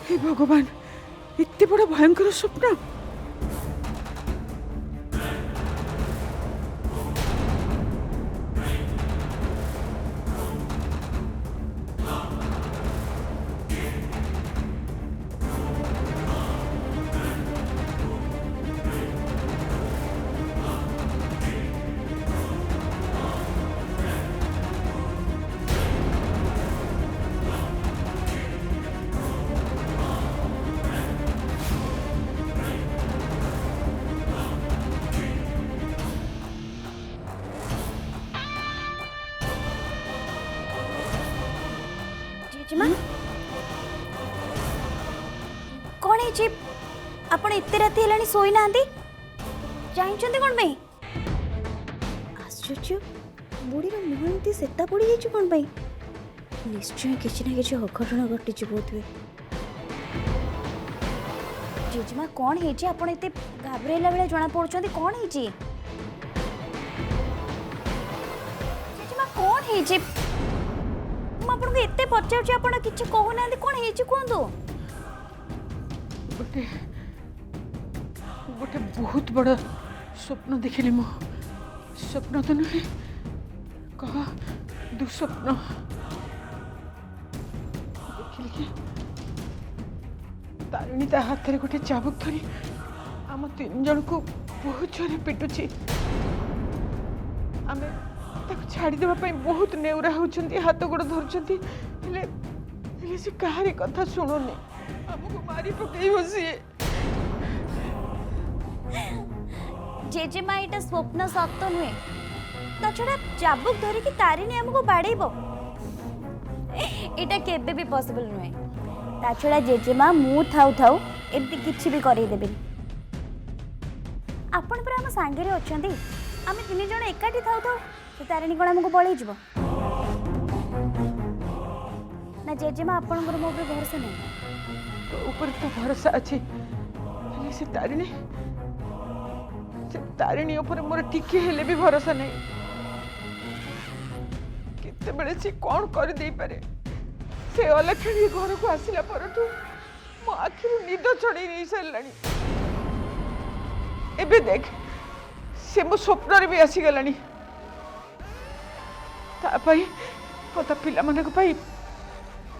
हे भगवान इतने बड़ा भयंकर स्वप्न। जेजेमा कौन है आपण एते राति हेलानी सोई नांदी जाइछन्ते कोन पई आश्चर्य बुढ़ीर मुह एमती सेता पड़ी जाइछ कोन पई निश्चय किछि ना किछि अघटन घटिछ बोध हुए जेजेमा कौन है आपण एते घाबरेला बेला जणा पड़छन्ती कौन है जेजेमा कौन है आपको एते पचार आपण किछि कहूना कौन है कहतु गोटे गोटे बहुत बड़ा स्वप्न देखिली मो स्वप्न तो नुहे कह दुस्वप्न देखिली कि तारिणी ता हाथ में गोटे चाबुक धरी आम तीन जन को बहुत जोरे पिटुची आमे ताको छाड़ी देबा पई बहुत नेउरा होचंती हाथ गोड़ धरचंती हेले से कहारी कथा सुनोनी हमको मारी पकई बसी जेजेमा एटा स्वप्न सत्य नुहे ता छड़ा चाबुक धरी कि तारिणी हमको बाड़ेबो एटा केबे भी पॉसिबल नुहे ता छड़ा जेजेमा मु थाउ थाउ एमती किछि भी करै देबेनी आपण पर हम सांगे रे अछंती आमे तीन जण एकाठी थाउ थाउ से तारिणी कोन हमको पळै जिवो ना जेजेमा आपण मो पे भरोसा नहीं तो ऊपर तो भरोसा अच्छी से तारिणी ऊपर मोर टिके हेले भी भरोसा नहीं कितने बड़े से कौन कर दे पारे से अलक्षणी घर को आसिला परठू मो आखिरु निद छड़ी नहीं सरलानी एबे देख से मो स्वप्न रे भी आसी गलानी ता पई पता पिला माने को पई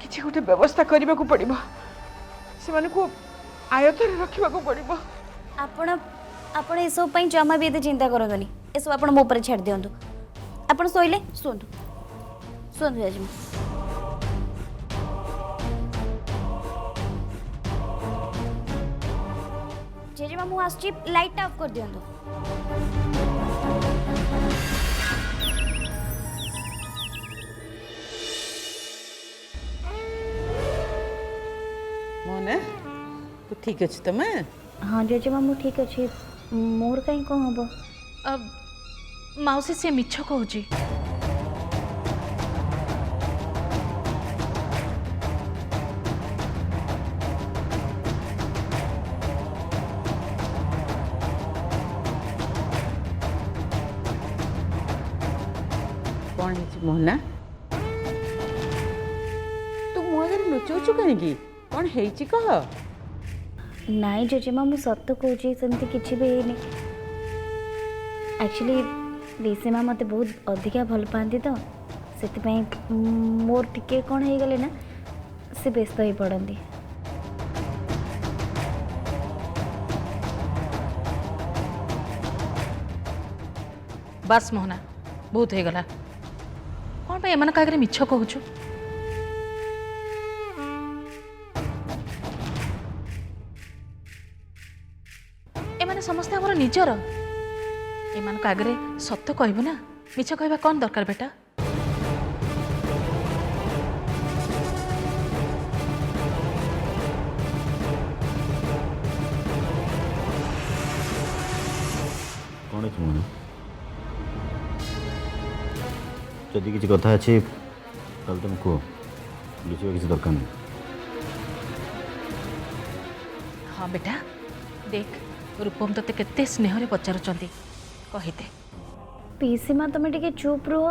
किछि गोटे व्यवस्था करबा को पड़िबो से माने को आयतर रखिबा को पड़िबो आपण आपण ए सब पई जमा भी एते चिंता करदनी ए सब आपण मो ऊपर छाड़ दियंतु आपण सोइले सुनतु सुनतु जेजेमा जेजेमा मु आसची लाइट ऑफ कर दियंतु मोने तू ठीक अच्छे तुम हाँ जेजेमा मु ठीक अच्छे मोर कहीं कौन हम अब माउसी से मिछ कहूँ कौन है मोहना तू मो आगे लुचौचु कहीं कौन है कह नाई जेजेमा मु सत्य कहूँ सेमती किसी भी है एक्चुअली रीसीमा मत बहुत अधिका भल पाती तो से मोर टिके कौन हो गले ना से व्यस्त हो पड़ती बस मोहना बहुत हो गला कौन भाई एमान आगे मिछ कहूँ एमाने समस्ते हमर निजर एमान आगे सत्य कहबू ना मिछ कहबा कौन दरकार बेटा कौन है मोहना जदि किसी कथा अच्छी तुम कह लुचवा किसी दरकार नहीं हाँ बेटा देख रूपम तते केते स्नेह पचारुचंती कहिते पीसीमा तुम टे चुप रुह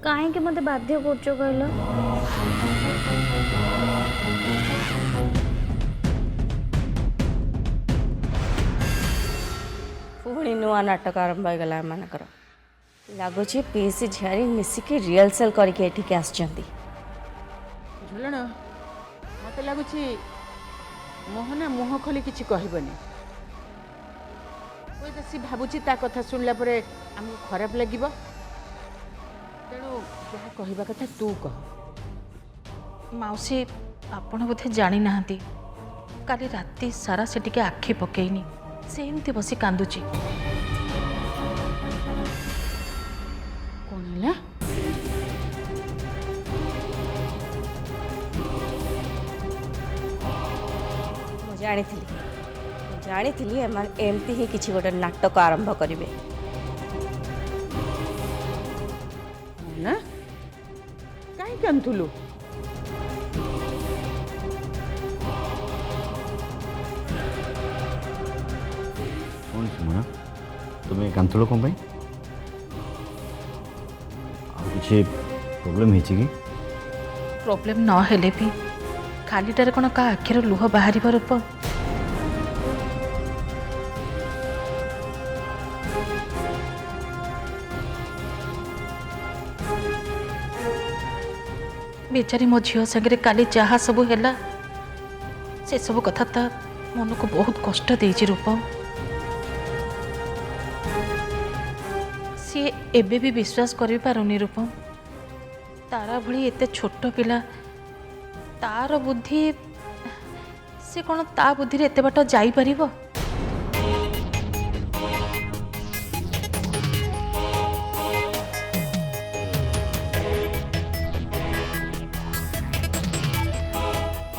कहीं मत बाध्य कर नुआ नाटक आरंभ होगला एमानकर लगुच पीसी झियारी मिसिकी रिहर्सल करके एठिक आसचंदी ଝୁଲଣ ମୋତେ ଲାଗୁଛି ମୋହନା ମୁହଁ ଖୋଲି କିଛି କହିବନି ହୁଏତ ସେ ଭାବୁଛି ତା କଥା ଶୁଣିଲା ପରେ ଆମକୁ ଖରାପ ଲାଗିବ ତେଣୁ ଯାହା କହିବା କଥା ତୁ କହ। ମାଉସୀ ଆପଣ ବୋଧେ ଜାଣିନାହାନ୍ତି କାଲି ରାତି ସାରା ସେ ଟିକେ ଆଖି ପକେଇନି ସେ ଏମିତି ବସି କାନ୍ଦୁଛି। କ'ଣ ହେଲା? ଜାଣିଥିଲି ଏମାନେ ଏମିତି ହିଁ କିଛି ଗୋଟେ ନାଟକ ଆରମ୍ଭ କରିବେ। ନା କାହିଁ କାନ୍ଦୁଥିଲୁ? କ'ଣ ମୋହନା ତୁମେ କାନ୍ଦୁଥିଲ କ'ଣ ପାଇଁ? ଆଉ କିଛି ପ୍ରୋବ୍ଲେମ୍ ହେଇଛି କି? ପ୍ରୋବ୍ଲେମ୍ ନ ହେଲେ ବି ଖାଲିଟାରେ କ'ଣ କାହା ଆଖିର ଲୁହ ବାହାରିବ ରୂପ? बेचारी मो झील सागर काली जहाँ सब है से सब कथा ता मन को बहुत कष्ट देछि रूपम। सी एबे भी विश्वास करि पारुनी रूपम तारा भली एते छोट पिला तार बुद्धि से कौन ता बुद्धि रे एते बाट जाई परिबो?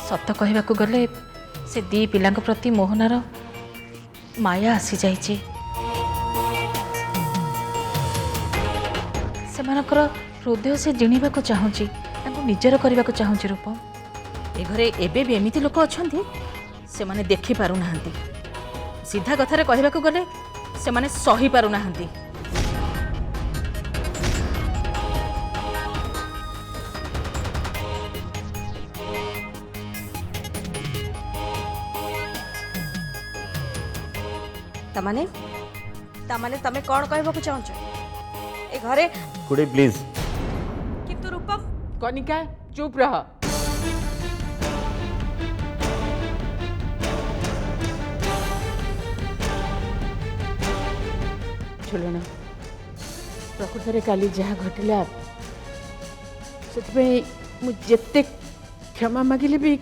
सत कहवाक गले से दी पिला प्रति मोहनार माया आसी जाइए सेमानकर हृदय से जिणवा को चाहूँगी निजर करने को चाहूँगी रूपम। ए घरे एबे भी एमिति लोक अच्छे से माने देखी पारु नाहंती सीधा कथार कहवाक गले से माने सही पारु नाहंती। तमाने तमे कौन कहबाक चाहछ ए घरे? कुड़े प्लीज। किंतु रूपम। कनिका चुप रह। झुलना प्रकृत काली जहाँ घटिला से मुझे क्षमा मागिले भी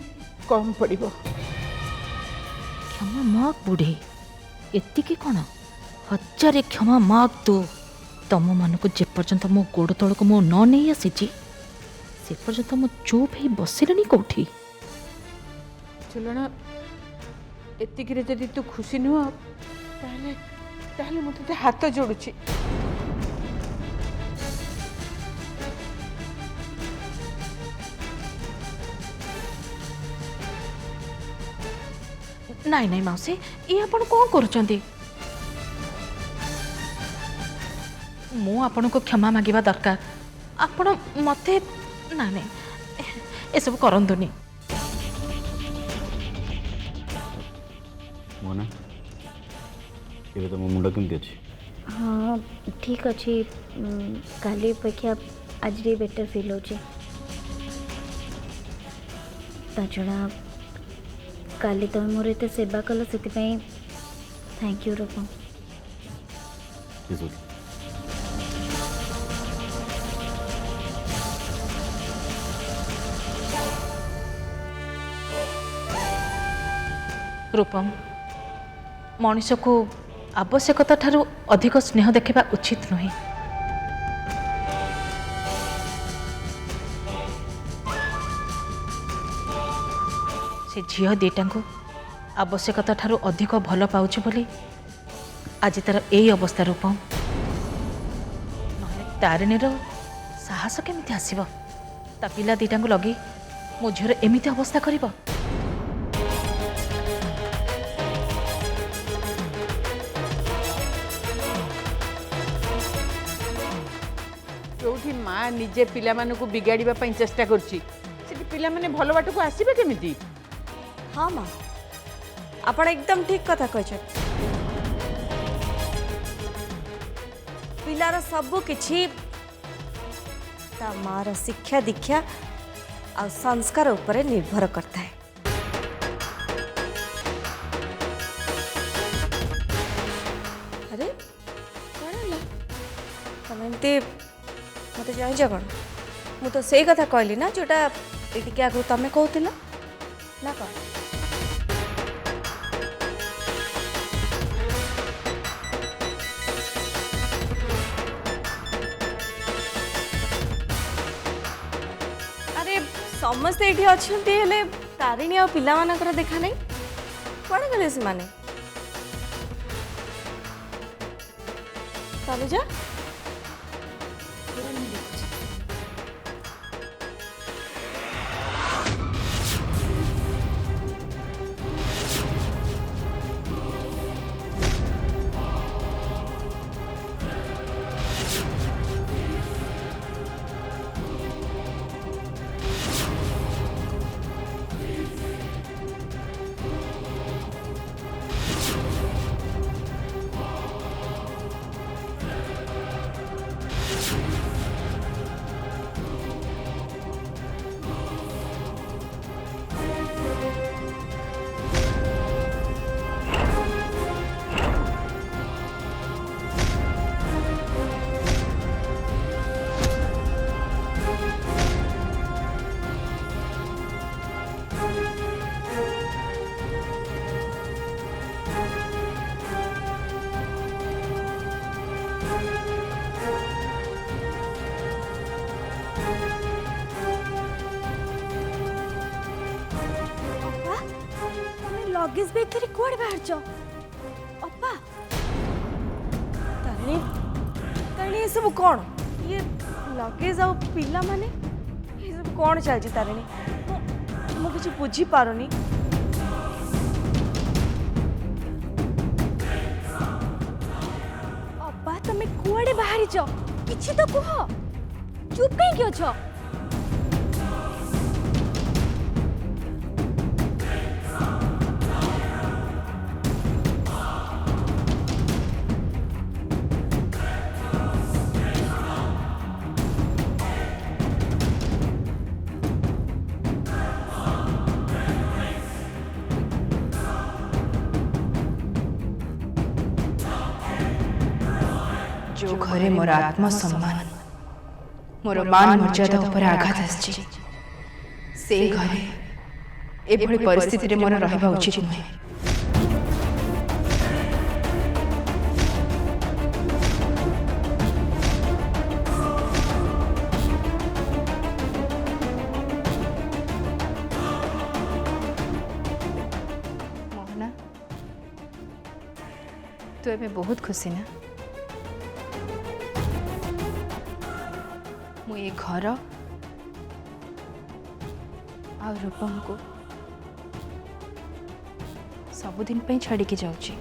कम पड़ो। क्षमा माग बुढ़े एतिकी कौन हजारे क्षमा माग तू तुम मानक जेपर्यंत मो गोड़ तलक मो न नहीं आसी से पर्यंत मो चुप ही बसिलनी कौटी। झुलना एतिक जदि तू खुशी नुह ताहले मते हाथ जोड़ुची। नाई नाई मौसी ये आपण कौन करुचंती? मु आपण को क्षमा मागिबा दरकार आपण मते ना नहीं ए सब करंतुनी। मोहना ये तो मो मुंडा केमती अछि? हाँ ठीक अच्छे काली अपेक्षा आज बेटर फिल हो छड़ा काली तुम मोर एत सेवा कल से थैंक यू रूपम। रूपम मनीष को आवश्यकता ठारू अधिक स्नेह देखा उचित नुहे। से झील दीटा को आवश्यकता ठारू अधिक भल पाउछ बोली आज तार यही अवस्था रूपम ना तारिणी साहस केमिति आसीबो ता पिला दीटा को लगी मो झीर एमिति अवस्था करिबो। जो माँ निजे पिला मानकु बिगाड़िबा पई चेष्टा करछि से पिला माने भलो बाट को आसीबे केमिति? हाँ माँ आपण एकदम ठीक कथा कहछ। पिलार सब किछि ता मार शिक्षा दीक्षा आ संस्कार ऊपर निर्भर करता है। अरे कौन है तुम एमती मत जाइज कौन मु तो से कथा कहली ना जोटा ये आगु तुम कहूल ना कौन समस्ते ये अच्छा तारिणी आ पिला मानकर देखा नहीं कौन गले से माने तनुजा लगेज बैग धरी कुआडे बाहर जाओ अपा तारिणी तारिणी ये सब कौन ये लगेज आ पिला माने ये सब कौन चलछि तारिणी मु किछि बुझी पारुनी अपा तमे कुआडे बाहर जाओ किछि तो कह चुप कहीं क्यों छो जो घरे मोर आत्मसम्मान मोर मान मर्यादा उपर आघात आछि से घरे एभଳି परिस्थिति रे मोर रहबा उचित नुहे। मोहना तू एबे बहुत खुशी ना ये घर आ रूपम को सबुदिन पे छाड़ी के जाऊची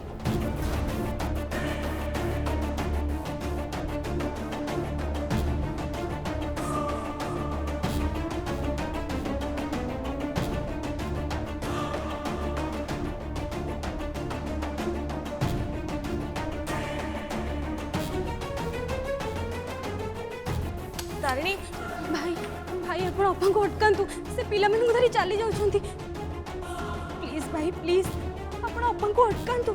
तारिणी भाई भाई आपण अपा को अटकांतु से पिला मन धरी चली जाउछंती प्लीज भाई प्लीज आपण अपा को अटकांतु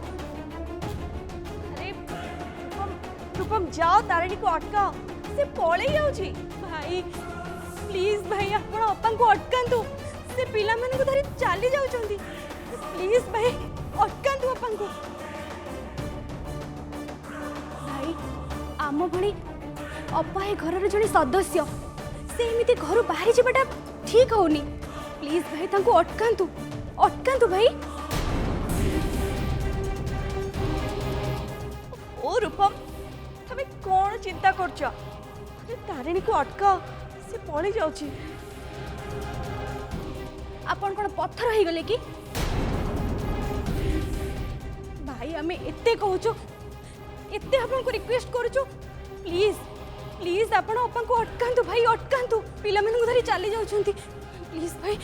अरे रूपम जाओ तारिणी को अटकाओ से पळे जाउची भाई प्लीज भाई आपण अपा को अटकांतु से पिला मन धरी चली जाउछंती प्लीज भाई अटकांतु अपा को भाई आम भणी अपा ए घर जड़े सदस्य से एमती घर बाहरी जाटा ठीक होनी प्लीज भाई तांको अटकांतु अटकांतु भाई ओ रूपम तमे कौन चिंता करछ तारिणी को अटका से पळी जाउची आपण कोन पत्थर हो गले कि भाई हमें एते कहूचो एते आपण को रिक्वेस्ट करूचो प्लीज प्लीज आपण अपा को अटकांतु भाई अटकांतु पिला मन धरी चली जाउछंती प्लीज भाई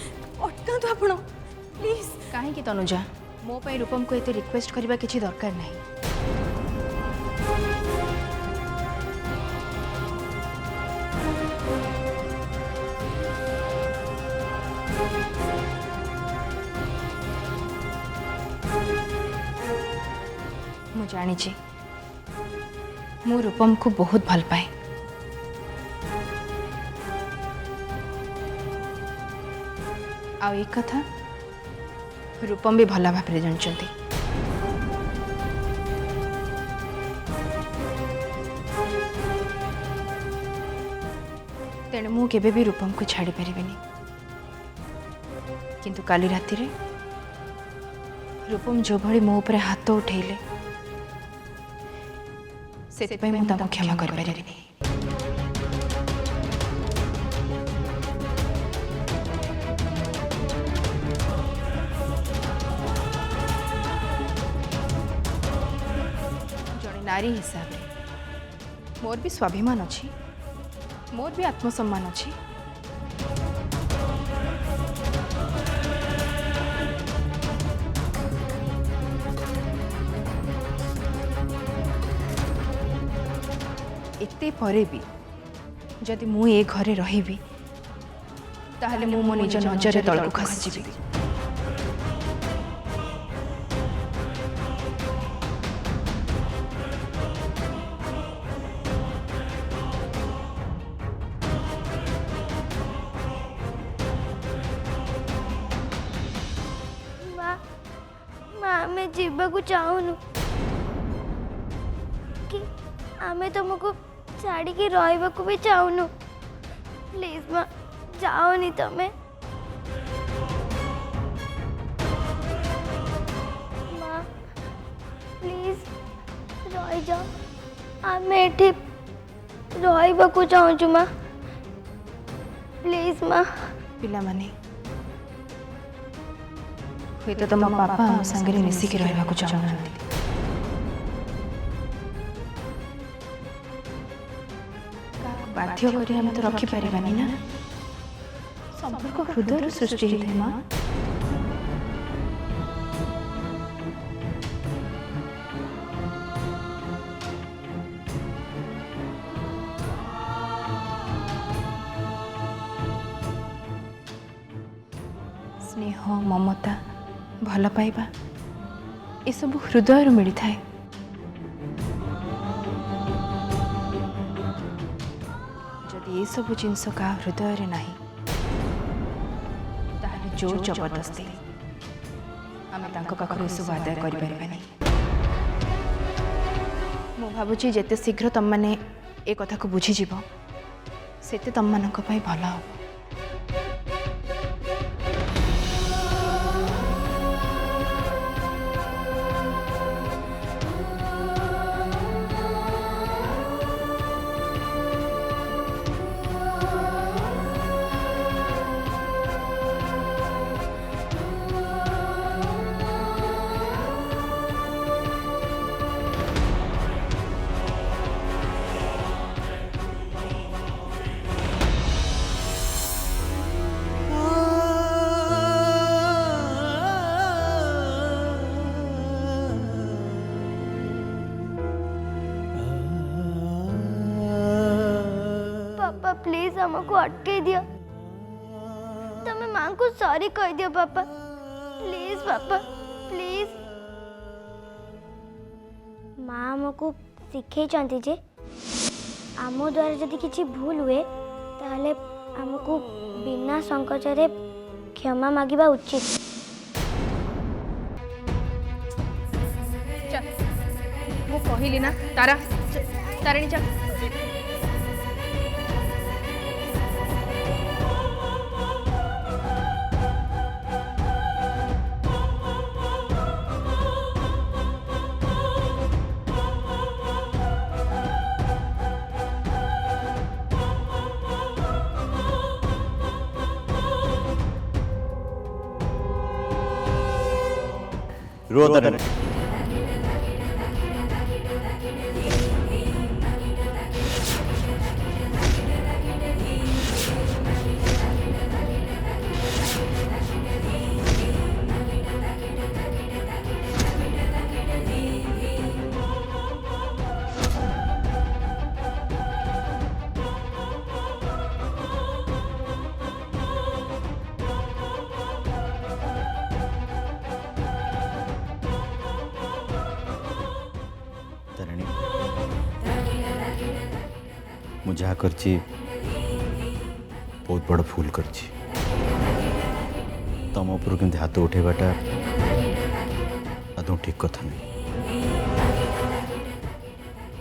अटकांतु आपण प्लीज काहे कि तनुजा मो पई रूपम को एते रिक्वेस्ट करबा किछि दरकार नाही जानी मु रूपम को बहुत भल पाए आ एक कथा रूपम भी भला भाव जानते तेणु मु केबे भी रूपम को छाड़ी परिबिनी किंतु काली राति रे रूपम जो भली मो ऊपर हाथ उठेले से मु ताको क्षमा कर परिबिनी। जड़े नारी हिसाब रे मोर भी स्वाभिमान अच्छी मोर भी आत्मसम्मान अच्छी एते परे भी जदि मु ए घरे रहिबी ताहले मु मो निज नजर तलको खसी जीवी। आमे जीवाकू चाहूनु कि आमे तुमको छाड़ी की रहिबाकू भी चाहूनु। प्लीज माँ जाओनी तमे माँ प्लीज रही जाओ आमे एठी रहिबाकू चाहूछु माँ प्लीज माँ। पिला माने हुए तो तुम पापा आम संगे मिसिकी रहिबाकू चाहूनांती बाध्य करी हम तो रखी परिबानी ना संपर्क हृदय सृष्टि होता है माँ। स्नेह ममता भल पाइबा ये सब हृदय मिलता है। जदि ये सब जिनस का हृदय रे नहीं ताहले जोर जबरदस्ती आमे तांको पाखरु ये सब आदाय करि परिबानी। मु भाबुची जेते शीघ्र तम माने ए कथा को बुझी जीवो सेते तम मानक पई भला हो। पापा प्लीज हमको अटके दियो तमे माँ को सॉरी कह दियो पापा प्लीज पापा प्लीज। माँ हमको शिखे जे आम द्वारा जदि किसी भूल हुए ताहले हमको बिना संकोचरे क्षमा मागिबा उचित। मु कहली ना तारा तारिणी चल रोदन ମୁଁ ଯାହା କରିଛି ବହୁତ ବଡ଼ ଭୁଲ କରିଛି। ତମ ଉପରୁ କେମିତି ହାତ ଉଠେଇବାଟା ଆଦୌ ଠିକ୍ କଥା ନୁହେଁ।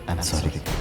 I M sorry.